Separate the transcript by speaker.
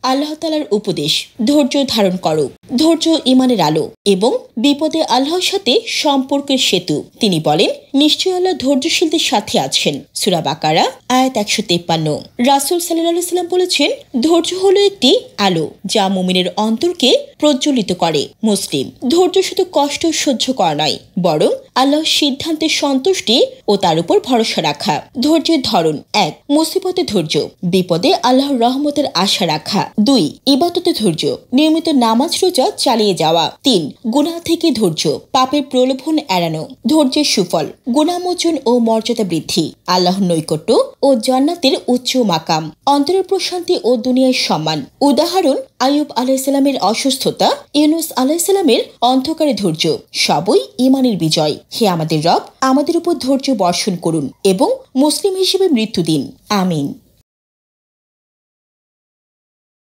Speaker 1: আল্লাহ তাআলার উপদেশ, ধৈর্য ধারণ করো। ধৈর্য ঈমানের আলো এবং বিপদে আল্লাহর সাথে সম্পর্কের সেতু। তিনি বলেন, নিশ্চয়ই আল্লাহ ধৈর্যশীলদের সাথে আছেন। সূরা বাকারা আয়াত 153। রাসূল সাল্লাল্লাহু আলাইহি ওয়াসাল্লাম বলেছেন, ধৈর্য হলো একটি আলো যা মুমিনের অন্তরকে প্রজ্বলিত করে। মুসলিম। ধৈর্য শুধু কষ্ট সহ্য করা নয়, বরং আল্লাহর সিদ্ধান্তের সন্তুষ্টি ও তার উপর ভরসা রাখা। ধৈর্যের ধরন: 1. মুসিবতে ধৈর্য, বিপদে আল্লাহর রহমতের আশা রাখা। 2. ইবাদতে ধৈর্য, নিয়মিত নামাজ রোজা চালিয়ে যাওয়া। 3. গুনাহ থেকে ধৈর্য, পাপের প্রলোভন এড়ানো। ধৈর্যের সুফল: গুনাহমোচন ও মর্যাদা বৃদ্ধি, আল্লাহর নৈকট্য ও জান্নাতের উচ্চ মাকাম, অন্তরের প্রশান্তি ও দুনিয়ার সম্মান। উদাহরণ: আইয়ুব আলাইহিস সালামের অসুস্থতা, ইউনুস আলাইহিস সালামের অন্ধকারে ধৈর্য, সবই ঈমানের বিজয়। হে আমাদের রব, আমাদের উপর ধৈর্য বর্ষণ করুন এবং মুসলিম হিসেবে মৃত্যু দিন। আমিন।